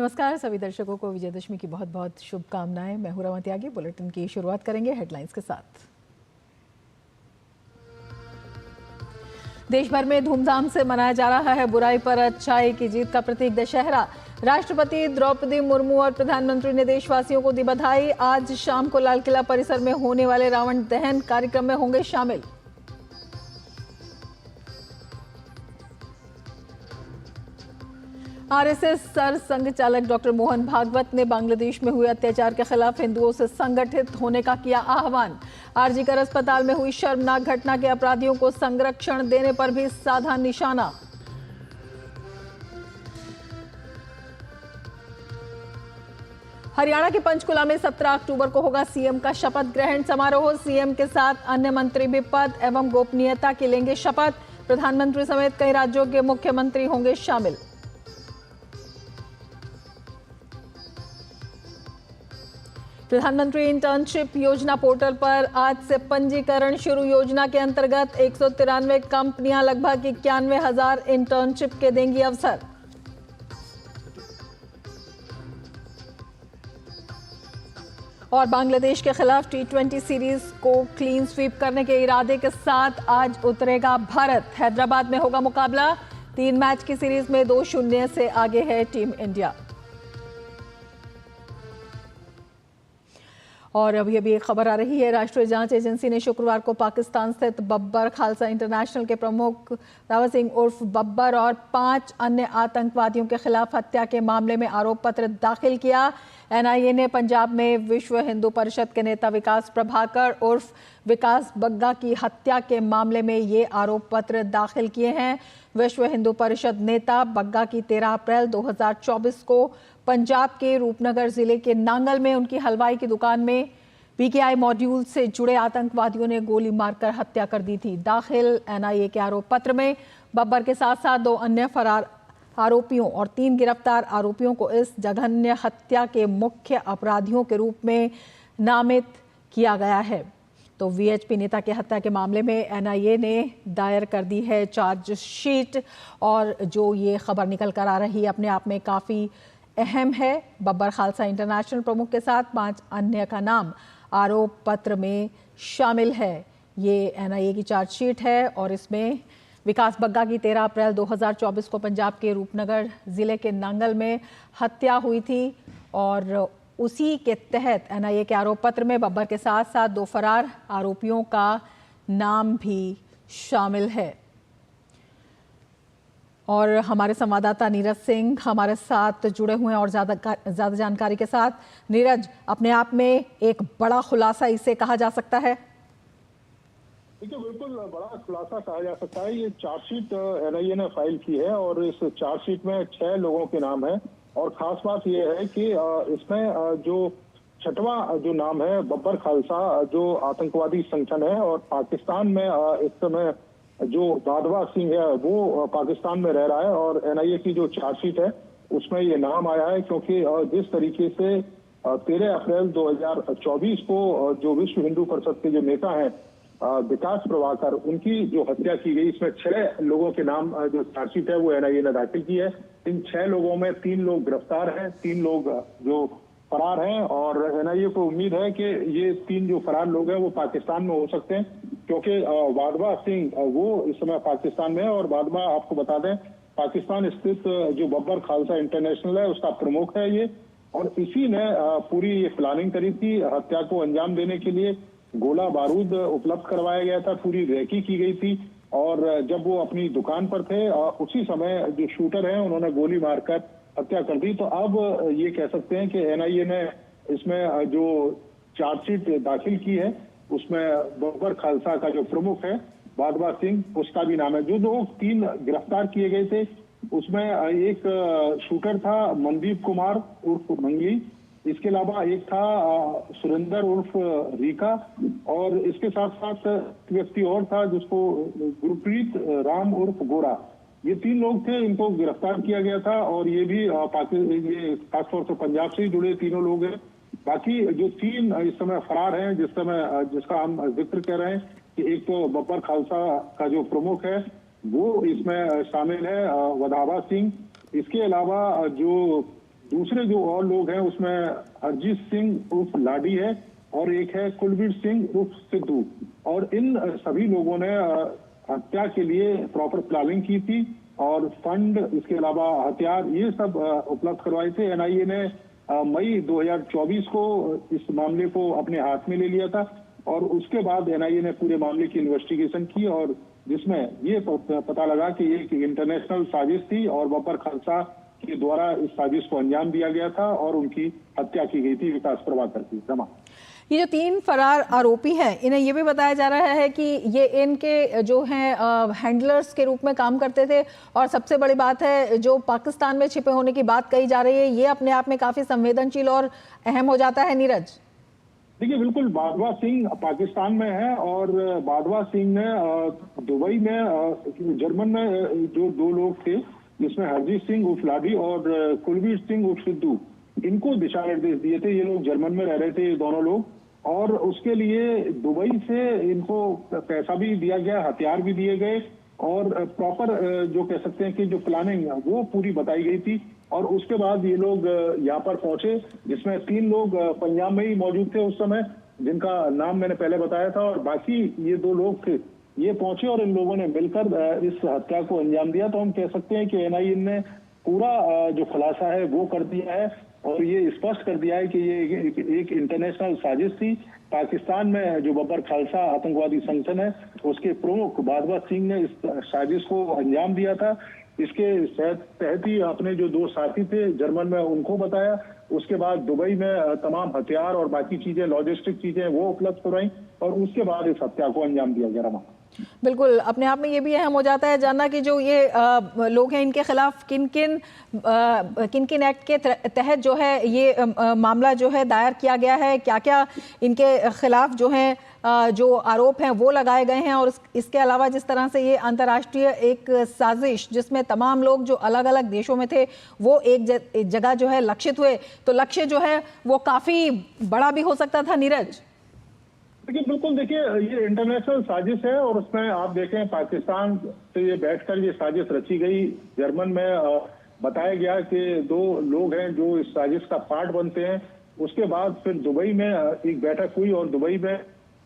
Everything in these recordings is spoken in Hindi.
नमस्कार सभी दर्शकों को विजयदशमी की बहुत बहुत शुभकामनाएं। मैं हूं रमा त्यागी। बुलेटिन की शुरुआत करेंगे हेडलाइंस के साथ। देश भर में धूमधाम से मनाया जा रहा है बुराई पर अच्छाई की जीत का प्रतीक दशहरा। राष्ट्रपति द्रौपदी मुर्मू और प्रधानमंत्री ने देशवासियों को दी बधाई। आज शाम को लाल किला परिसर में होने वाले रावण दहन कार्यक्रम में होंगे शामिल। आरएसएस सर संघ चालक डॉक्टर मोहन भागवत ने बांग्लादेश में हुए अत्याचार के खिलाफ हिंदुओं से संगठित होने का किया आह्वान। आरजीकर अस्पताल में हुई शर्मनाक घटना के अपराधियों को संरक्षण देने पर भी साधा निशाना। हरियाणा के पंचकुला में 17 अक्टूबर को होगा सीएम का शपथ ग्रहण समारोह। सीएम के साथ अन्य मंत्री भी पद एवं गोपनीयता की लेंगे शपथ। प्रधानमंत्री समेत कई राज्यों के मुख्यमंत्री होंगे शामिल। प्रधानमंत्री इंटर्नशिप योजना पोर्टल पर आज से पंजीकरण शुरू। योजना के अंतर्गत 193 कंपनियां लगभग 91,000 इंटर्नशिप के देंगी अवसर। और बांग्लादेश के खिलाफ T20 सीरीज को क्लीन स्वीप करने के इरादे के साथ आज उतरेगा भारत। हैदराबाद में होगा मुकाबला। 3 मैच की सीरीज में 2-0 से आगे है टीम इंडिया। और अभी एक खबर आ रही है। राष्ट्रीय जांच एजेंसी ने शुक्रवार को पाकिस्तान स्थित बब्बर खालसा इंटरनेशनल के प्रमुख रावत सिंह उर्फ बब्बर और 5 अन्य आतंकवादियों के खिलाफ हत्या के मामले में आरोप पत्र दाखिल किया। एनआईए ने पंजाब में विश्व हिंदू परिषद के नेता विकास प्रभाकर उर्फ विकास बग्गा की हत्या के मामले में ये आरोप पत्र दाखिल किए हैं। विश्व हिंदू परिषद नेता बग्गा की 13 अप्रैल 2024 को पंजाब के रूपनगर जिले के नांगल में उनकी हलवाई की दुकान में पीकेआई मॉड्यूल से जुड़े आतंकवादियों ने गोली मारकर हत्या कर दी थी। दाखिल एनआईए के आरोप पत्र में बब्बर के साथ साथ 2 अन्य फरार आरोपियों और 3 गिरफ्तार आरोपियों को इस जघन्य हत्या के मुख्य अपराधियों के रूप में नामित किया गया है। तो वीएचपी नेता की हत्या के मामले में एनआईए ने दायर कर दी है चार्जशीट। और जो ये खबर निकल कर आ रही है अपने आप में काफ़ी अहम है। बब्बर खालसा इंटरनेशनल प्रमुख के साथ 5 अन्य का नाम आरोप पत्र में शामिल है। ये एनआईए की चार्जशीट है और इसमें विकास बग्गा की 13 अप्रैल 2024 को पंजाब के रूपनगर जिले के नांगल में हत्या हुई थी और उसी के तहत एनआईए के आरोप पत्र में बब्बर के साथ साथ 2 फरार आरोपियों का नाम भी शामिल है। और हमारे संवाददाता नीरज सिंह हमारे साथ जुड़े हुए हैं और ज्यादा जानकारी के साथ। नीरज, अपने आप में एक बड़ा खुलासा इसे कहा जा सकता है? देखिए, बिल्कुल बड़ा खुलासा कहा जा सकता है। ये चार्जशीट एनआईए ने फाइल की है और इस चार्जशीट में 6 लोगों के नाम है। और खास बात यह है कि इसमें जो 6वां जो नाम है बब्बर खालसा, जो आतंकवादी संगठन है और पाकिस्तान में इस समय जो बादवा सिंह है वो पाकिस्तान में रह रहा है। और एनआईए की जो चार्जशीट है उसमें ये नाम आया है क्योंकि जिस तरीके से 13 अप्रैल 2024 को जो विश्व हिंदू परिषद के जो नेता हैं विकास प्रभाकर, उनकी जो हत्या की गई, इसमें 6 लोगों के नाम जो चार्जशीट है वो एनआईए ने दाखिल की है। इन 6 लोगों में 3 लोग गिरफ्तार हैं, 3 लोग जो फरार हैं। और एनआईए को उम्मीद है कि ये 3 जो फरार लोग हैं वो पाकिस्तान में हो सकते हैं क्योंकि बादवा सिंह वो इस समय पाकिस्तान में है। और बादवा, आपको बता दें, पाकिस्तान स्थित जो बब्बर खालसा इंटरनेशनल है उसका प्रमुख है ये। और इसी ने पूरी ये प्लानिंग करी थी। हत्या को अंजाम देने के लिए गोला बारूद उपलब्ध करवाया गया था, पूरी रेकी की गई थी। और जब वो अपनी दुकान पर थे उसी समय जो शूटर है उन्होंने गोली मारकर हत्या कर दी। तो अब ये कह सकते हैं कि एनआईए ने इसमें जो चार्जशीट दाखिल की है उसमें बब्बर खालसा का जो प्रमुख है बादवा सिंह, उसका भी नाम है। जो लोग 3 गिरफ्तार किए गए थे उसमें एक शूटर था मनदीप कुमार उर्फ मंगली, इसके अलावा एक था सुरेंद्र उर्फ रीका और इसके साथ साथ व्यक्ति और था जिसको गुरप्रीत राम उर्फ गोरा। ये 3 लोग थे, इनको गिरफ्तार किया गया था। और ये भी ये खासतौर से पंजाब से ही जुड़े तीनों लोग हैं। बाकी जो 3 इस समय फरार हैं, जिसका हम जिक्र कर रहे हैं कि एक तो बब्बर खालसा का जो प्रमुख है वो इसमें शामिल है वधावा सिंह। इसके अलावा जो दूसरे जो और लोग हैं उसमें हरजीत सिंह उर्फ लाडी है और एक है कुलवीर सिंह उर्फ सिद्धू। और इन सभी लोगों ने हत्या के लिए प्रॉपर प्लानिंग की थी और फंड, इसके अलावा हथियार, ये सब उपलब्ध करवाए थे। एनआईए ने मई 2024 को इस मामले को अपने हाथ में ले लिया था और उसके बाद एनआईए ने पूरे मामले की इन्वेस्टिगेशन की और जिसमें ये पता लगा कि ये एक इंटरनेशनल साजिश थी और बब्बर खालसा के द्वारा इस साजिश को अंजाम दिया गया था और उनकी हत्या की गई थी विकास प्रभाकर की। रमा, ये जो 3 फरार आरोपी हैं, इन्हें ये भी बताया जा रहा है कि ये इनके जो हैं हैंडलर्स के रूप में काम करते थे और सबसे बड़ी बात है जो पाकिस्तान में छिपे होने की बात कही जा रही है, ये अपने आप में काफी संवेदनशील और अहम हो जाता है। नीरज, देखिए, बिल्कुल बादवा सिंह पाकिस्तान में है और बादवा सिंह ने दुबई में, जर्मन में जो 2 लोग थे जिसमें हरजीत सिंह उर्फ लाडी और कुलवीर सिंह उर्फ सिद्धू, इनको दिशा निर्देश दिए थे। ये लोग जर्मन में रह रहे थे, ये दोनों लोग, और उसके लिए दुबई से इनको पैसा भी दिया गया, हथियार भी दिए गए और प्रॉपर जो कह सकते हैं कि जो प्लानिंग है वो पूरी बताई गई थी। और उसके बाद ये लोग यहाँ पर पहुंचे, जिसमें 3 लोग पंजाब में ही मौजूद थे उस समय, जिनका नाम मैंने पहले बताया था, और बाकी ये 2 लोग थे, ये पहुंचे और इन लोगों ने मिलकर इस हत्या को अंजाम दिया। तो हम कह सकते हैं कि एनआईए ने पूरा जो खुलासा है वो कर दिया है और ये स्पष्ट कर दिया है कि ये एक इंटरनेशनल साजिश थी। पाकिस्तान में जो बब्बर खालसा आतंकवादी संगठन है उसके प्रमुख बादवा सिंह ने इस साजिश को अंजाम दिया था। इसके तहत ही अपने जो 2 साथी थे जर्मन में उनको बताया, उसके बाद दुबई में तमाम हथियार और बाकी चीजें, लॉजिस्टिक चीजें वो उपलब्ध करवाई और उसके बाद इस हत्या को अंजाम दिया गया। रमा, बिल्कुल, अपने आप में ये भी अहम हो जाता है जानना कि जो ये लोग हैं इनके खिलाफ किन किन एक्ट के तहत जो है ये मामला जो है दायर किया गया है, क्या क्या इनके खिलाफ जो है जो आरोप हैं वो लगाए गए हैं। और इसके अलावा जिस तरह से ये अंतर्राष्ट्रीय एक साजिश जिसमें तमाम लोग जो अलग अलग देशों में थे वो एक जगह जो है लक्षित हुए, तो लक्ष्य जो है वो काफी बड़ा भी हो सकता था। नीरज, देखिए, बिल्कुल, देखिए, ये इंटरनेशनल साजिश है और उसमें आप देखें पाकिस्तान से ये बैठकर ये साजिश रची गई। जर्मन में बताया गया कि 2 लोग हैं जो इस साजिश का पार्ट बनते हैं। उसके बाद फिर दुबई में एक बैठक हुई और दुबई में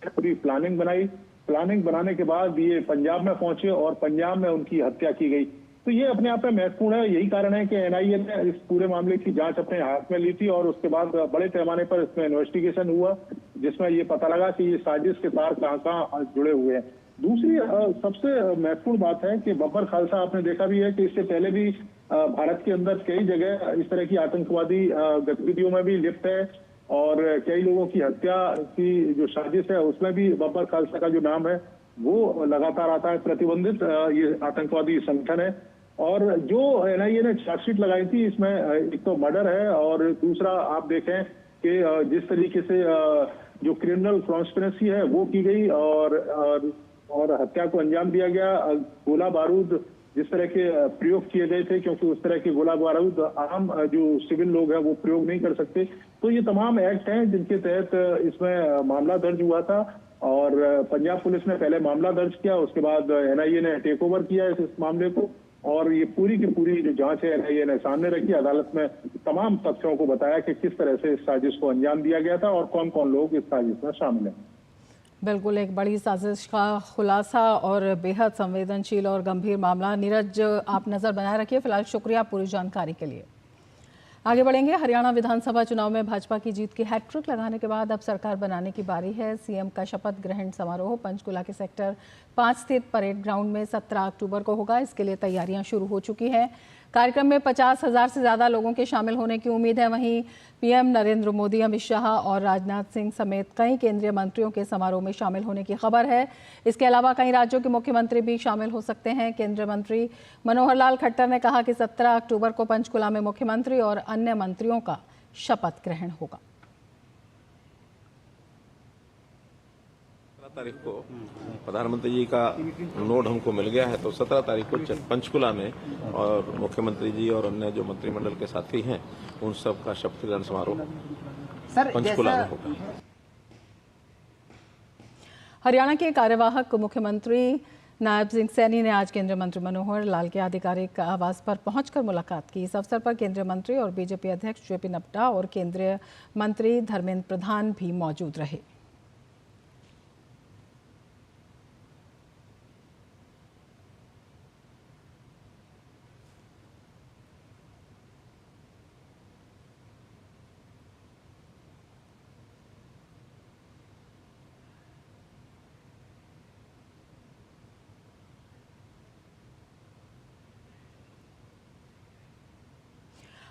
पूरी प्लानिंग बनाई। प्लानिंग बनाने के बाद ये पंजाब में पहुंचे और पंजाब में उनकी हत्या की गई। तो ये अपने आप में महत्वपूर्ण है। यही कारण है कि एनआईए ने इस पूरे मामले की जांच अपने हाथ में ली थी और उसके बाद बड़े पैमाने पर इसमें इन्वेस्टिगेशन हुआ, जिसमें ये पता लगा कि ये साजिश के तार कहां जुड़े हुए हैं। दूसरी सबसे महत्वपूर्ण बात है कि बब्बर खालसा, आपने देखा भी है कि इससे पहले भी भारत के अंदर कई जगह इस तरह की आतंकवादी गतिविधियों में भी लिप्त है और कई लोगों की हत्या की जो साजिश है उसमें भी बब्बर खालसा का जो नाम है वो लगातार आता है। प्रतिबंधित ये आतंकवादी संगठन है और जो एनआईए ने चार्जशीट लगाई थी इसमें एक तो मर्डर है और दूसरा आप देखें कि जिस तरीके से जो क्रिमिनल कॉन्स्पिरेसी है वो की गई और हत्या को अंजाम दिया गया। गोला बारूद जिस तरह के प्रयोग किए गए थे, क्योंकि उस तरह के गोला बारूद आम जो सिविल लोग हैं वो प्रयोग नहीं कर सकते। तो ये तमाम एक्ट हैं जिनके तहत इसमें मामला दर्ज हुआ था और पंजाब पुलिस ने पहले मामला दर्ज किया, उसके बाद एनआईए ने टेक ओवर किया इस मामले को और ये पूरी की पूरी जो जांच है एनआईए ने सामने रखी। अदालत में तमाम तथ्यों को बताया कि किस तरह से इस साजिश को अंजाम दिया गया था और कौन कौन लोग इस साजिश में शामिल हैं। बिल्कुल, एक बड़ी साजिश का खुलासा और बेहद संवेदनशील और गंभीर मामला। नीरज, आप नज़र बनाए रखिए। फिलहाल शुक्रिया पूरी जानकारी के लिए। आगे बढ़ेंगे। हरियाणा विधानसभा चुनाव में भाजपा की जीत की हैट्रिक लगाने के बाद अब सरकार बनाने की बारी है। सीएम का शपथ ग्रहण समारोह पंचकुला के सेक्टर 5 स्थित परेड ग्राउंड में 17 अक्टूबर को होगा। इसके लिए तैयारियां शुरू हो चुकी हैं। कार्यक्रम में 50,000 से ज़्यादा लोगों के शामिल होने की उम्मीद है। वहीं पीएम नरेंद्र मोदी, अमित शाह और राजनाथ सिंह समेत कई केंद्रीय मंत्रियों के समारोह में शामिल होने की खबर है। इसके अलावा कई राज्यों के मुख्यमंत्री भी शामिल हो सकते हैं। केंद्रीय मंत्री मनोहर लाल खट्टर ने कहा कि 17 अक्टूबर को पंचकुला में मुख्यमंत्री और अन्य मंत्रियों का शपथ ग्रहण होगा। 17 तारीख को प्रधानमंत्री जी का नोट हमको मिल गया है, तो 17 तारीख को पंचकुला में और मुख्यमंत्री जी और अन्य जो मंत्रिमंडल के साथी हैं उन सब का शपथ ग्रहण समारोह पंचकुला में होगा। हरियाणा के कार्यवाहक मुख्यमंत्री नायब सिंह सैनी ने आज केंद्रीय मंत्री मनोहर लाल के आधिकारिक आवास पर पहुंचकर मुलाकात की। इस अवसर पर केंद्रीय मंत्री और बीजेपी अध्यक्ष जेपी नड्डा और केंद्रीय मंत्री धर्मेंद्र प्रधान भी मौजूद रहे।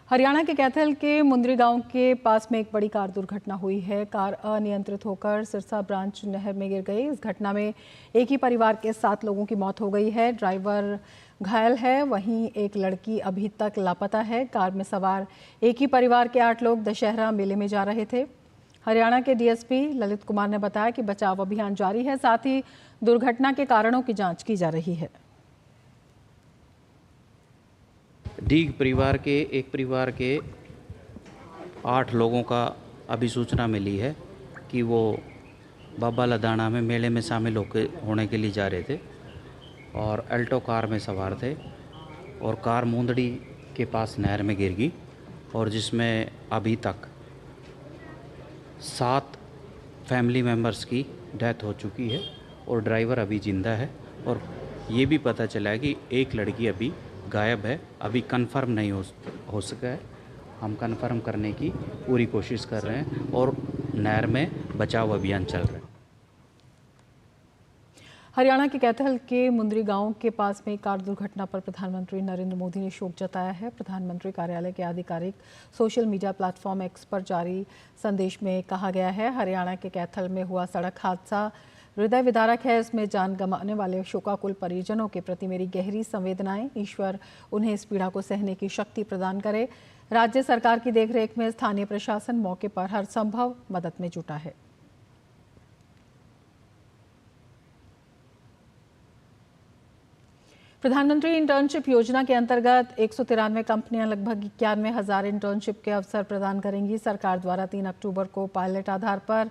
हरियाणा के कैथल के मुंद्री गांव के पास में एक बड़ी कार दुर्घटना हुई है। कार अनियंत्रित होकर सिरसा ब्रांच नहर में गिर गई। इस घटना में एक ही परिवार के 7 लोगों की मौत हो गई है। ड्राइवर घायल है, वहीं एक लड़की अभी तक लापता है। कार में सवार एक ही परिवार के 8 लोग दशहरा मेले में जा रहे थे। हरियाणा के डीएसपी ललित कुमार ने बताया कि बचाव अभियान जारी है, साथ ही दुर्घटना के कारणों की जाँच की जा रही है। डीग परिवार के 8 लोगों का अभी सूचना मिली है कि वो बाबा लदाना में मेले में शामिल होने के लिए जा रहे थे और अल्टो कार में सवार थे और कार मुंदड़ी के पास नहर में गिर गई और जिसमें अभी तक 7 फैमिली मेम्बर्स की डेथ हो चुकी है और ड्राइवर अभी जिंदा है। और ये भी पता चला है कि एक लड़की अभी गायब है, अभी कंफर्म नहीं हो सका है। हम कंफर्म करने की पूरी कोशिश कर रहे हैं और नहर में बचाव अभियान चल रहा है। हरियाणा के कैथल के मुंद्री गांव के पास में कार दुर्घटना पर प्रधानमंत्री नरेंद्र मोदी ने शोक जताया है। प्रधानमंत्री कार्यालय के आधिकारिक सोशल मीडिया प्लेटफॉर्म एक्स पर जारी संदेश में कहा गया है, हरियाणा के कैथल में हुआ सड़क हादसा हृदय विदारक है। इसमें जान गंवाने वाले शोकाकुल परिजनों के प्रति मेरी गहरी संवेदनाएं। ईश्वर उन्हें इस पीड़ा को सहने की शक्ति प्रदान करे। राज्य सरकार की देखरेख में स्थानीय प्रशासन मौके पर हर संभव मदद में जुटा है। प्रधानमंत्री इंटर्नशिप योजना के अंतर्गत 193 कंपनियां लगभग 91,000 इंटर्नशिप के अवसर प्रदान करेंगी। सरकार द्वारा 3 अक्टूबर को पायलट आधार पर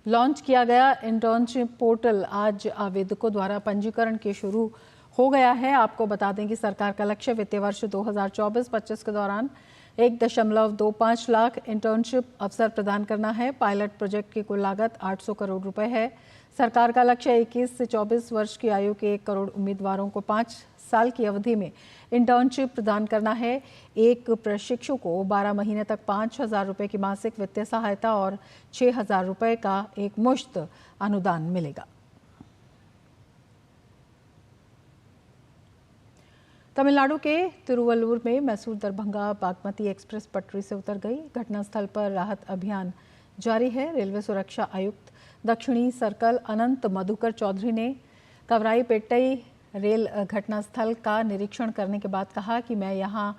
लॉन्च किया गया इंटर्नशिप पोर्टल आज आवेदकों द्वारा पंजीकरण के शुरू हो गया है। आपको बता दें कि सरकार का लक्ष्य वित्तीय वर्ष 2024-25 के दौरान 1.25 लाख इंटर्नशिप अवसर प्रदान करना है। पायलट प्रोजेक्ट की कुल लागत 800 करोड़ रुपए है। सरकार का लक्ष्य 21 से 24 वर्ष की आयु के 1 करोड़ उम्मीदवारों को 5 साल की अवधि में इंटर्नशिप प्रदान करना है। एक प्रशिक्षु को 12 महीने तक 5,000 रुपये की मासिक वित्तीय सहायता और 6,000 रुपये का एक मुश्त अनुदान मिलेगा। तमिलनाडु के तिरुवल्लुर में मैसूर दरभंगा बागमती एक्सप्रेस पटरी से उतर गई। घटनास्थल पर राहत अभियान जारी है। रेलवे सुरक्षा आयुक्त दक्षिणी सर्कल अनंत मधुकर चौधरी ने कवराईपेट्टई रेल घटनास्थल का निरीक्षण करने के बाद कहा कि मैं यहां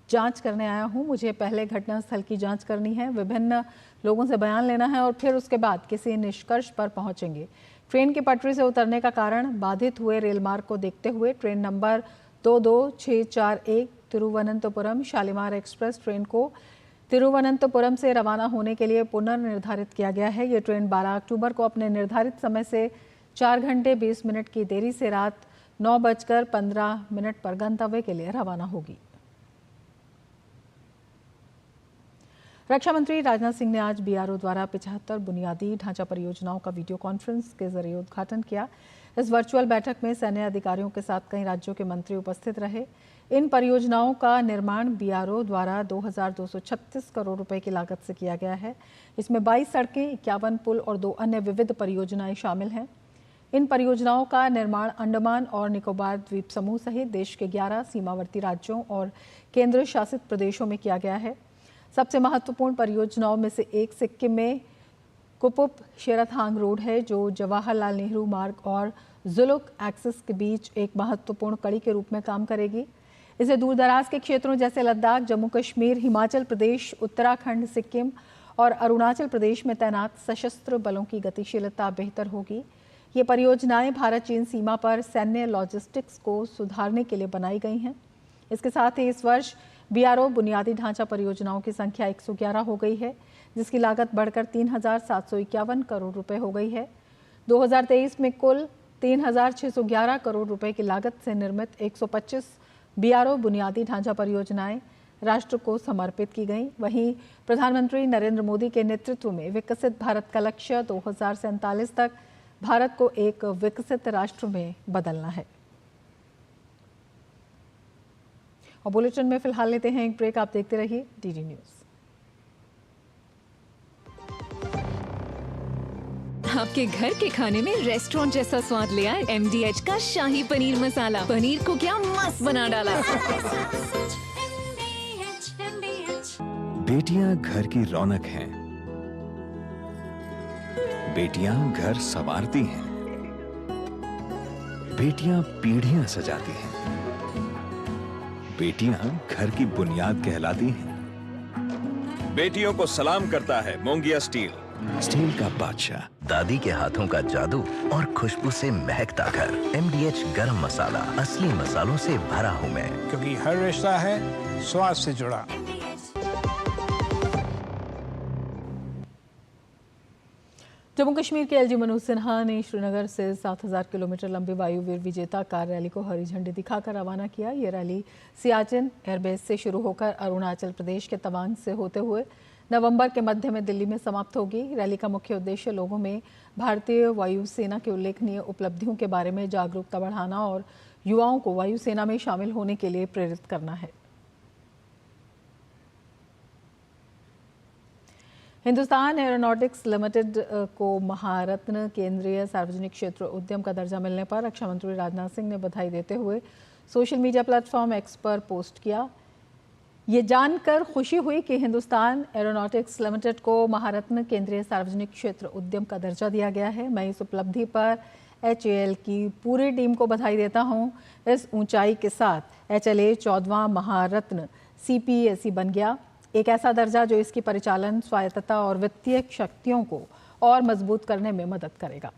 जांच करने आया हूं, मुझे पहले घटनास्थल की जांच करनी है, विभिन्न लोगों से बयान लेना है और फिर उसके बाद किसी निष्कर्ष पर पहुंचेंगे। ट्रेन की पटरी से उतरने का कारण बाधित हुए रेल मार्ग को देखते हुए train number 22641 Thiruvananthapuram Shalimar express train को तिरुवनंतपुरम से रवाना होने के लिए पुनर्निर्धारित किया गया है। ये ट्रेन 12 अक्टूबर को अपने निर्धारित समय से 4 घंटे 20 मिनट की देरी से रात 9:15 पर गंतव्य के लिए रवाना होगी। रक्षा मंत्री राजनाथ सिंह ने आज बीआरओ द्वारा 75 बुनियादी ढांचा परियोजनाओं का वीडियो कॉन्फ्रेंस के जरिए उद्घाटन किया। इस वर्चुअल बैठक में सैन्य अधिकारियों के साथ कई राज्यों के मंत्री उपस्थित रहे। इन परियोजनाओं का निर्माण बीआरओ द्वारा 2,236 करोड़ रुपए की लागत से किया गया है। इसमें 22 सड़कें, 51 पुल और 2 अन्य विविध परियोजनाएं शामिल हैं। इन परियोजनाओं का निर्माण अंडमान और निकोबार द्वीप समूह सहित देश के 11 सीमावर्ती राज्यों और केंद्र शासित प्रदेशों में किया गया है। सबसे महत्वपूर्ण परियोजनाओं में से एक सिक्किम में कुपुप शेराथांग रोड है, जो जवाहरलाल नेहरू मार्ग और जुलुक एक्सिस के बीच एक महत्वपूर्ण कड़ी के रूप में काम करेगी। इसे दूरदराज के क्षेत्रों जैसे लद्दाख, जम्मू कश्मीर, हिमाचल प्रदेश, उत्तराखंड, सिक्किम और अरुणाचल प्रदेश में तैनात सशस्त्र बलों की गतिशीलता बेहतर होगी। ये परियोजनाएं भारत चीन सीमा पर सैन्य लॉजिस्टिक्स को सुधारने के लिए बनाई गई हैं। इसके साथ ही इस वर्ष बीआरओ बुनियादी ढांचा परियोजनाओं की संख्या 111 हो गई है, जिसकी लागत बढ़कर 3,751 करोड़ रुपए हो गई है। 2023 में कुल 3,611 करोड़ रुपए की लागत से निर्मित 125 बीआरओ बुनियादी ढांचा परियोजनाएं राष्ट्र को समर्पित की गई। वहीं प्रधानमंत्री नरेंद्र मोदी के नेतृत्व में विकसित भारत का लक्ष्य 2047 तक भारत को एक विकसित राष्ट्र में बदलना है। और बुलेटिन में फिलहाल लेते हैं एक ब्रेक। आप देखते रहिए डीडी न्यूज। आपके घर के खाने में रेस्टोरेंट जैसा स्वाद ले आए MDH का शाही पनीर मसाला। पनीर को क्या मस्त बना डाला। बेटियां घर की रौनक हैं। बेटियां घर संवारती हैं। बेटियां पीढ़ियां सजाती हैं। बेटियां घर की बुनियाद कहलाती हैं। बेटियों को सलाम करता है मोंगिया स्टील, स्टील का बादशाह। दादी के हाथों का जादू और खुशबू से महकता घर। MDH गरम मसाला, असली मसालों से भरा हूँ मैं, क्योंकि हर रिश्ता है स्वाद से जुड़ा। जम्मू कश्मीर के LG मनोज सिन्हा ने श्रीनगर से 7,000 किलोमीटर लंबी वायुवीर विजेता कार रैली को हरी झंडी दिखाकर रवाना किया। ये रैली सियाचिन एयरबेस से शुरू होकर अरुणाचल प्रदेश के तवांग से होते हुए नवंबर के मध्य में दिल्ली में समाप्त होगी। रैली का मुख्य उद्देश्य लोगों में भारतीय वायुसेना की उल्लेखनीय उपलब्धियों के बारे में जागरूकता बढ़ाना और युवाओं को वायुसेना में शामिल होने के लिए प्रेरित करना है। हिंदुस्तान एरोनॉटिक्स लिमिटेड को महारत्न केंद्रीय सार्वजनिक क्षेत्र उद्यम का दर्जा मिलने पर रक्षा मंत्री राजनाथ सिंह ने बधाई देते हुए सोशल मीडिया प्लेटफॉर्म एक्स पर पोस्ट किया। ये जानकर खुशी हुई कि हिंदुस्तान एरोनॉटिक्स लिमिटेड को महारत्न केंद्रीय सार्वजनिक क्षेत्र उद्यम का दर्जा दिया गया है। मैं इस उपलब्धि पर HAL की पूरी टीम को बधाई देता हूं। इस ऊंचाई के साथ HLA 14वां महारत्न CPSE बन गया, एक ऐसा दर्जा जो इसकी परिचालन स्वायत्तता और वित्तीय शक्तियों को और मजबूत करने में मदद करेगा।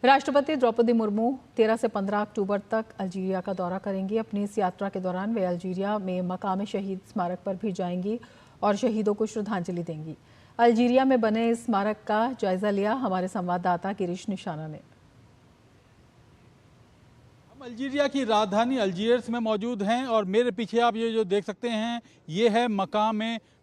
राष्ट्रपति द्रौपदी मुर्मू 13 से 15 अक्टूबर तक अल्जीरिया का दौरा करेंगी। अपनी इस यात्रा के दौरान वे अल्जीरिया में मकाम शहीद स्मारक पर भी जाएंगी और शहीदों को श्रद्धांजलि देंगी। अल्जीरिया में बने इस स्मारक का जायजा लिया हमारे संवाददाता गिरीश निशाना ने। अल्जीरिया की राजधानी अल्जीयर्स में मौजूद हैं और मेरे पीछे आप ये जो देख सकते हैं ये है मकाम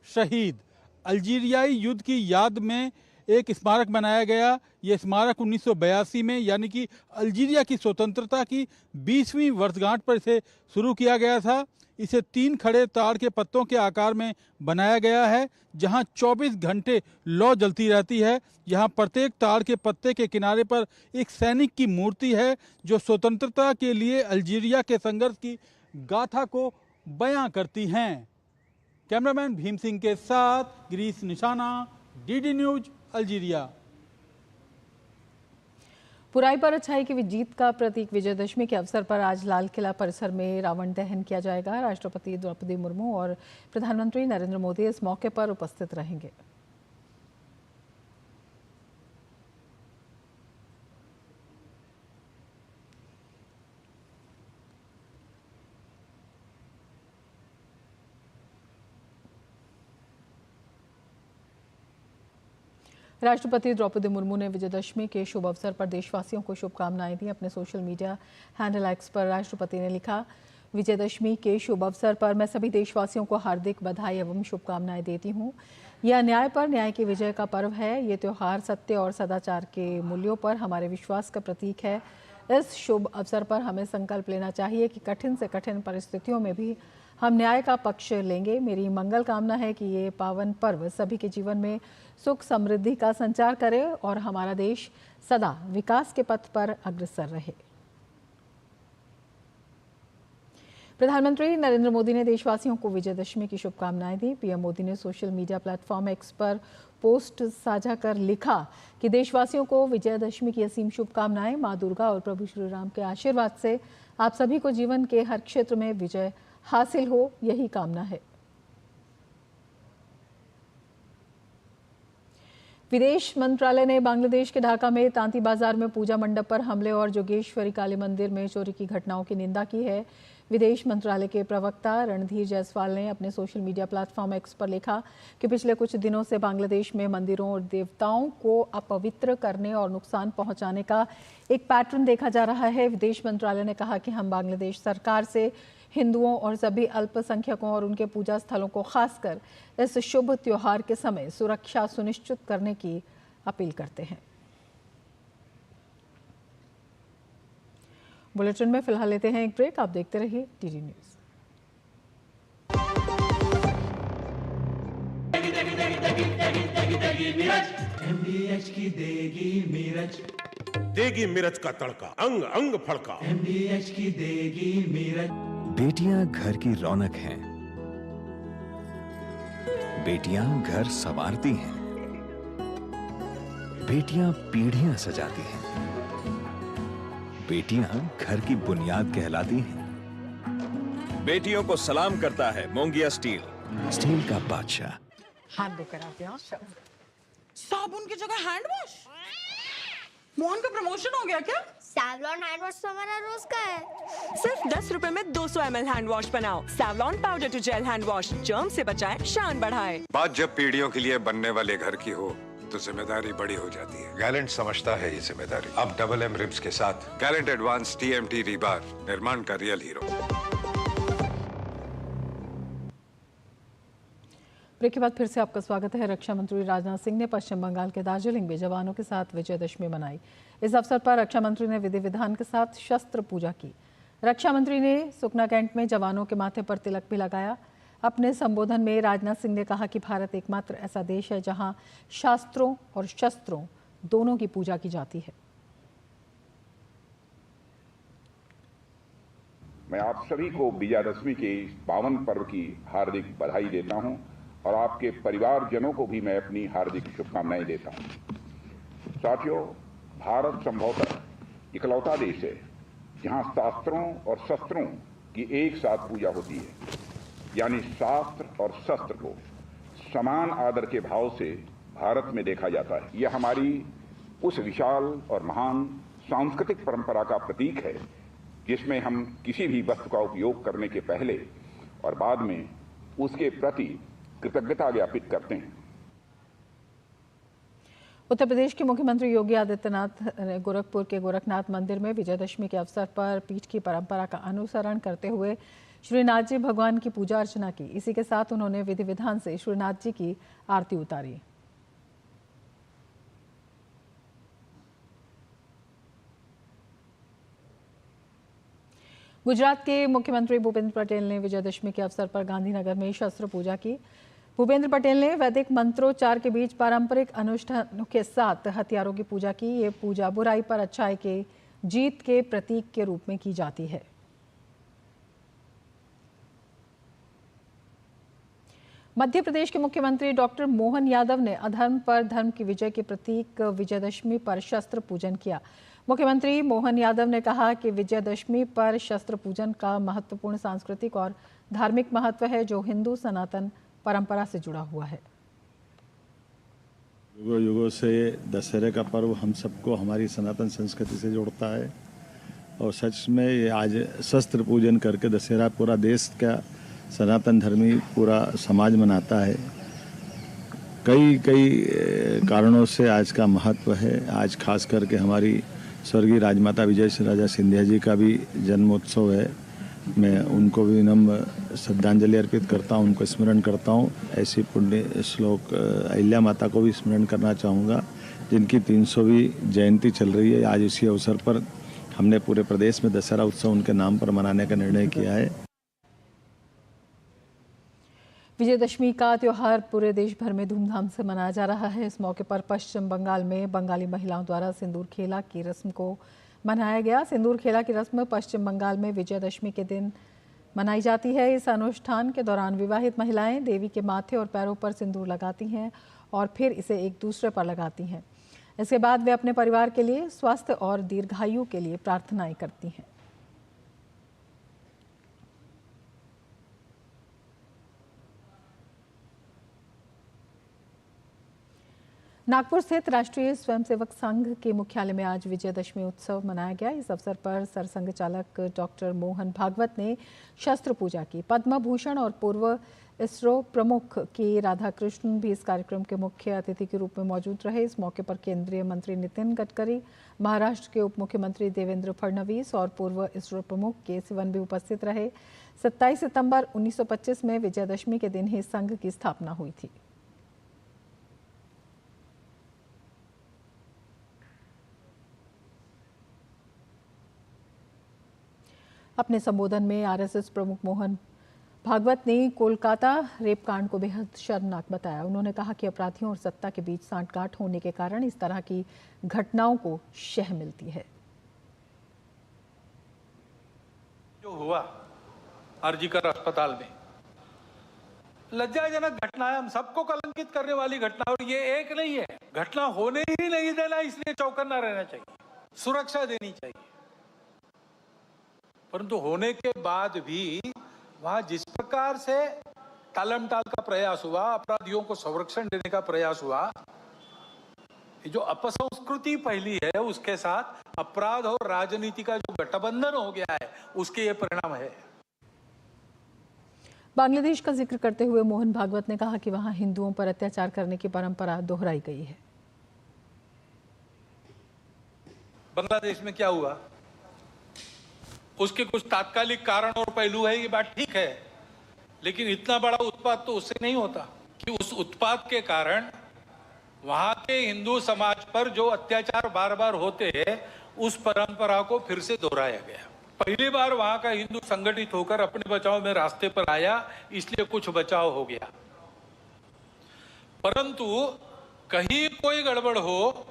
शहीद। अल्जीरियाई युद्ध की याद में एक स्मारक बनाया गया। ये स्मारक 1982 में यानी कि अल्जीरिया की स्वतंत्रता की 20वीं वर्षगांठ पर इसे शुरू किया गया था। इसे 3 खड़े ताड़ के पत्तों के आकार में बनाया गया है, जहां 24 घंटे लौ जलती रहती है। यहाँ प्रत्येक ताड़ के पत्ते के किनारे पर एक सैनिक की मूर्ति है जो स्वतंत्रता के लिए अल्जीरिया के संघर्ष की गाथा को बयां करती हैं। कैमरामैन भीम सिंह के साथ गिरीश निशाना, DD न्यूज अल्जीरिया। बुराई पर अच्छाई की जीत का प्रतीक विजयदशमी के अवसर पर आज लाल किला परिसर में रावण दहन किया जाएगा। राष्ट्रपति द्रौपदी मुर्मू और प्रधानमंत्री नरेंद्र मोदी इस मौके पर उपस्थित रहेंगे। राष्ट्रपति द्रौपदी मुर्मू ने विजयदशमी के शुभ अवसर पर देशवासियों को शुभकामनाएं दी। अपने सोशल मीडिया हैंडल एक्स पर राष्ट्रपति ने लिखा, विजयदशमी के शुभ अवसर पर मैं सभी देशवासियों को हार्दिक बधाई एवं शुभकामनाएं देती हूं। यह अन्याय पर न्याय की विजय का पर्व है। ये त्यौहार सत्य और सदाचार के मूल्यों पर हमारे विश्वास का प्रतीक है। इस शुभ अवसर पर हमें संकल्प लेना चाहिए कि कठिन से कठिन परिस्थितियों में भी हम न्याय का पक्ष लेंगे। मेरी मंगल कामना है कि ये पावन पर्व सभी के जीवन में सुख समृद्धि का संचार करे और हमारा देश सदा विकास के पथ पर अग्रसर रहे। प्रधानमंत्री नरेंद्र मोदी ने देशवासियों को विजयदशमी की शुभकामनाएं दी। पीएम मोदी ने सोशल मीडिया प्लेटफॉर्म एक्स पर पोस्ट साझा कर लिखा कि देशवासियों को विजयदशमी की असीम शुभकामनाएं। मां दुर्गा और प्रभु श्री राम के आशीर्वाद से आप सभी को जीवन के हर क्षेत्र में विजय हासिल हो, यही कामना है। विदेश मंत्रालय ने बांग्लादेश के ढाका में तांती बाजार में पूजा मंडप पर हमले और जोगेश्वरी काली मंदिर में चोरी की घटनाओं की निंदा की है। विदेश मंत्रालय के प्रवक्ता रणधीर जायसवाल ने अपने सोशल मीडिया प्लेटफॉर्म एक्स पर लिखा कि पिछले कुछ दिनों से बांग्लादेश में मंदिरों और देवताओं को अपवित्र करने और नुकसान पहुंचाने का एक पैटर्न देखा जा रहा है। विदेश मंत्रालय ने कहा कि हम बांग्लादेश सरकार से हिंदुओं और सभी अल्पसंख्यकों और उनके पूजा स्थलों को खासकर इस शुभ त्योहार के समय सुरक्षा सुनिश्चित करने की अपील करते हैं। बुलेटिन में फिलहाल लेते हैं एक ब्रेक। आप देखते रहिए टीडी न्यूज। MDH की देगी मिर्च का तड़का, अंग अंग फड़का। MDH की देगी मिर्च। बेटियां घर की रौनक हैं। बेटियां घर संवारती हैं। बेटियां पीढ़ियां सजाती हैं। बेटियां घर की बुनियाद कहलाती हैं। बेटियों को सलाम करता है मोंगिया स्टील। स्टील का बादशाह। हाथ धो कर आते हैं। साबुन की जगह हैंड वॉश। मोहन का प्रमोशन हो गया क्या? सैवलॉन हैंड वॉश तो हमारा रोज का है। सिर्फ 10 रुपए में 200 ml हैंड वॉश बनाओ। Savlon powder to gel hand wash germ से बचाए, शान बढ़ाए। बात जब पीढ़ियों के लिए बनने वाले घर की हो तो जिम्मेदारी बड़ी हो जाती है। गैलेंट समझता है ये जिम्मेदारी। अब डबल एम रिब्स के साथ गैलेंट एडवांस TMT रीबार, निर्माण का रियल हीरो। ब्रेक के बाद फिर से आपका स्वागत है। रक्षा मंत्री राजनाथ सिंह ने पश्चिम बंगाल के दार्जिलिंग में जवानों के साथ विजयदशमी मनाई। इस अवसर पर रक्षा मंत्री ने विधि विधान के साथ शस्त्र पूजा की। रक्षा मंत्री ने सुकना कैंट में जवानों के माथे पर तिलक भी लगाया। अपने संबोधन में राजनाथ सिंह ने कहा कि भारत एकमात्र ऐसा देश है जहां शास्त्रों और शस्त्रों दोनों की पूजा की जाती है। मैं आप सभी को विजयादशमी के इस पावन पर्व की हार्दिक बधाई देता हूं और आपके परिवारजनों को भी मैं अपनी हार्दिक शुभकामनाएं देता हूं। साथियों, भारत संभवतः इकलौता देश है जहां शास्त्रों और शस्त्रों की एक साथ पूजा होती है, यानी शास्त्र और शस्त्र को समान आदर के भाव से भारत में देखा जाता है। यह हमारी उस विशाल और महान सांस्कृतिक परंपरा का प्रतीक है जिसमें हम किसी भी वस्तु का उपयोग करने के पहले और बाद में उसके प्रति कृतज्ञता ज्ञापित करते हैं। उत्तर प्रदेश के मुख्यमंत्री योगी आदित्यनाथ ने गोरखपुर के गोरखनाथ मंदिर में विजयदशमी के अवसर पर पीठ की परंपरा का अनुसरण करते हुए श्रीनाथ जी भगवान की पूजा अर्चना की। इसी के साथ उन्होंने विधि विधान से श्रीनाथ जी की आरती उतारी। गुजरात के मुख्यमंत्री भूपेंद्र पटेल ने विजयदशमी के अवसर पर गांधीनगर में शस्त्र पूजा की। भूपेंद्र पटेल ने वैदिक मंत्रोच्चार के बीच पारंपरिक अनुष्ठानों के साथ हथियारों की पूजा की। ये पूजा बुराई पर अच्छाई के जीत के प्रतीक के रूप में की जाती है। मध्य प्रदेश के मुख्यमंत्री डॉक्टर मोहन यादव ने अधर्म पर धर्म की विजय के प्रतीक विजयदशमी पर शस्त्र पूजन किया। मुख्यमंत्री मोहन यादव ने कहा कि विजयदशमी पर शस्त्र पूजन का महत्वपूर्ण सांस्कृतिक और धार्मिक महत्व है जो हिंदू सनातन परंपरा से जुड़ा हुआ है। युगों युगों से दशहरे का पर्व हम सबको हमारी सनातन संस्कृति से जोड़ता है और सच में ये आज शस्त्र पूजन करके दशहरा पूरा देश का सनातन धर्मी पूरा समाज मनाता है। कई कारणों से आज का महत्व है। आज खास करके हमारी स्वर्गीय राजमाता विजय राजा सिंधिया जी का भी जन्मोत्सव है। मैं उनको भी नम्र श्रद्धांजलि अर्पित करता हूँ, उनको स्मरण करता हूँ। ऐसी पुण्य श्लोक अहिल्या माता को भी स्मरण करना चाहूँगा जिनकी 300वीं जयंती चल रही है। आज इसी अवसर पर हमने पूरे प्रदेश में दशहरा उत्सव उनके नाम पर मनाने का निर्णय किया है। विजयदशमी का त्यौहार पूरे देश भर में धूमधाम से मनाया जा रहा है। इस मौके पर पश्चिम बंगाल में बंगाली महिलाओं द्वारा सिंदूर खेला की रस्म को मनाया गया। सिंदूर खेला की रस्म पश्चिम बंगाल में विजयदशमी के दिन मनाई जाती है। इस अनुष्ठान के दौरान विवाहित महिलाएं देवी के माथे और पैरों पर सिंदूर लगाती हैं और फिर इसे एक दूसरे पर लगाती हैं। इसके बाद वे अपने परिवार के लिए स्वास्थ्य और दीर्घायु के लिए प्रार्थनाएं करती हैं। नागपुर स्थित राष्ट्रीय स्वयंसेवक संघ के मुख्यालय में आज विजयदशमी उत्सव मनाया गया। इस अवसर पर सरसंघ चालक डॉक्टर मोहन भागवत ने शस्त्र पूजा की। पद्म भूषण और पूर्व इसरो प्रमुख के राधाकृष्णन भी इस कार्यक्रम के मुख्य अतिथि के रूप में मौजूद रहे। इस मौके पर केंद्रीय मंत्री नितिन गडकरी, महाराष्ट्र के उप मुख्यमंत्री देवेंद्र फडणवीस और पूर्व इसरो प्रमुख के सिवन भी उपस्थित रहे। 27 सितंबर 1925 में विजयदशमी के दिन ही संघ की स्थापना हुई थी। अपने संबोधन में आरएसएस प्रमुख मोहन भागवत ने कोलकाता रेप कांड को बेहद शर्मनाक बताया। उन्होंने कहा कि अपराधियों और सत्ता के बीच सांठगांठ होने के कारण इस तरह की घटनाओं को शह मिलती है। जो हुआ आरजीकर अस्पताल में लज्जाजनक घटना है, हम सबको कलंकित करने वाली घटना, और ये एक नहीं है। घटना होने ही नहीं देना, इसलिए चौकन्ना रहना चाहिए, सुरक्षा देनी चाहिए। परंतु होने के बाद भी वहां जिस प्रकार से टालमटाल का प्रयास हुआ, अपराधियों को संरक्षण देने का प्रयास हुआ, ये जो अपसंस्कृति फैली है उसके साथ अपराध और राजनीति का जो गठबंधन हो गया है उसके ये परिणाम है। बांग्लादेश का जिक्र करते हुए मोहन भागवत ने कहा कि वहां हिंदुओं पर अत्याचार करने की परंपरा दोहराई गई है। बांग्लादेश में क्या हुआ, उसके कुछ तात्कालिक कारण और पहलू है, ये बात ठीक है, लेकिन इतना बड़ा उत्पात तो उससे नहीं होता कि उस उत्पात के कारण वहां के हिंदू समाज पर जो अत्याचार बार बार होते हैं उस परंपरा को फिर से दोहराया गया। पहली बार वहां का हिंदू संगठित होकर अपने बचाव में रास्ते पर आया, इसलिए कुछ बचाव हो गया। परंतु कहीं कोई गड़बड़ हो,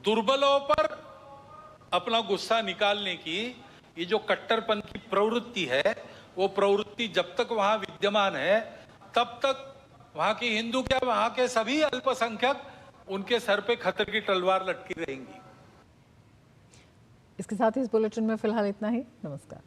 दुर्बलों पर अपना गुस्सा निकालने की ये जो कट्टरपंथी प्रवृत्ति है, वो प्रवृत्ति जब तक वहां विद्यमान है तब तक वहां के हिंदू क्या, वहां के सभी अल्पसंख्यक, उनके सर पे खतरे की तलवार लटकी रहेंगी। इसके साथ ही इस बुलेटिन में फिलहाल इतना ही। नमस्कार।